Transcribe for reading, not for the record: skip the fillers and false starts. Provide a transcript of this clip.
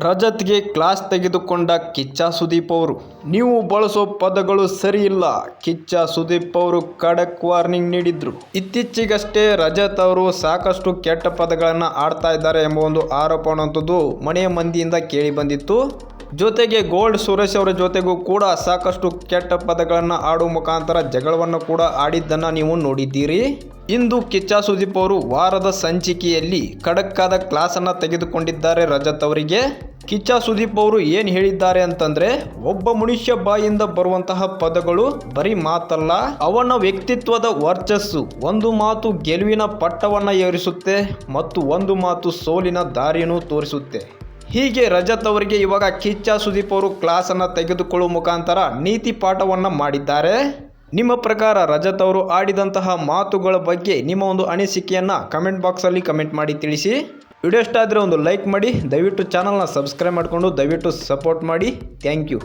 ರಜತ್ಗೆ class ತೆಗೆದುಕೊಂಡ ಕಿಚ್ಚ ಸುದೀಪ್ ಅವರು. ನೀವು ಬಳಸೋ ಪದಗಳು ಸರಿ ಇಲ್ಲ, ಕಿಚ್ಚ ಸುದೀಪ್ ಅವರು ಖಡಕ್ ವಾರ್ನಿಂಗ್ ನೀಡಿದ್ರು. ಇತ್ತೀಚೆಗಷ್ಟೇ ರಜತ್ ಅವರು ಸಾಕಷ್ಟು ಕೆಟ್ಟ ಪದಗಳನ್ನು ಆಡ್ತಾ ಇದ್ದಾರೆ ಎಂಬ ಒಂದು ಆರೋಪವಂತದ್ದು ಮನೆಯ ಮಂದಿಯಿಂದ ಕೇಳಿ ಬಂದಿತ್ತು. ಜೊತೆಗೆ ಗೋಲ್ಡ್ ಸುರೇಶ್ ಅವರ ಜೊತೆಗೂ ಕೂಡ ಸಾಕಷ್ಟು ಕೆಟ್ಟ ಪದಗಳನ್ನು ಆಡುವ ಮುಖಾಂತರ ಜಗಳವನ್ನು ಕೂಡ ಆಡಿದ್ದನ್ನು ನೀವು ನೋಡಿದ್ದೀರಿ. ಇಂದು ಕಿಚ್ಚ ಸುದೀಪ್ ಅವರು ವಾರದ ಸಂಚಿಕೆಯಲ್ಲಿ ಖಡಕ್ಕಾದ ಕ್ಲಾಸನ್ನು ತೆಗೆದುಕೊಂಡಿದ್ದಾರೆ ರಜತ್ ಅವರಿಗೆ. ಕಿಚ್ಚ ಸುದೀಪ್ ಅವರು ಏನು ಹೇಳಿದ್ದಾರೆ ಅಂತಂದ್ರೆ, ಒಬ್ಬ ಮನುಷ್ಯ ಬಾಯಿಂದ ಬರುವಂತಹ ಪದಗಳು ಬರೀ ಮಾತಲ್ಲ, ಅವನ ವ್ಯಕ್ತಿತ್ವದ ವರ್ಚಸ್ಸು. ಒಂದು ಮಾತು ಗೆಲುವಿನ ಪಟ್ಟವನ್ನು ಏರಿಸುತ್ತೆ ಮತ್ತು ಒಂದು ಮಾತು ಸೋಲಿನ ದಾರಿಯನ್ನು ತೋರಿಸುತ್ತೆ. ಹೀಗೆ ರಜತ್ ಅವರಿಗೆ ಇವಾಗ ಕಿಚ್ಚ ಸುದೀಪ್ ಅವರು ಕ್ಲಾಸನ್ನು ತೆಗೆದುಕೊಳ್ಳುವ ಮುಖಾಂತರ ನೀತಿ ಪಾಠವನ್ನು ಮಾಡಿದ್ದಾರೆ. ನಿಮ್ಮ ಪ್ರಕಾರ ರಜತ್ ಅವರು ಆಡಿದಂತಹ ಮಾತುಗಳ ಬಗ್ಗೆ ನಿಮ್ಮ ಒಂದು ಅನಿಸಿಕೆಯನ್ನು ಕಮೆಂಟ್ ಬಾಕ್ಸಲ್ಲಿ ಕಮೆಂಟ್ ಮಾಡಿ ತಿಳಿಸಿ. ವಿಡಿಯೋ ಇಷ್ಟ ಆದರೆ ಒಂದು ಲೈಕ್ ಮಾಡಿ, ದಯವಿಟ್ಟು ಚಾನಲ್ನ ಸಬ್ಸ್ಕ್ರೈಬ್ ಮಾಡಿಕೊಂಡು ದಯವಿಟ್ಟು ಸಪೋರ್ಟ್ ಮಾಡಿ. Thank you.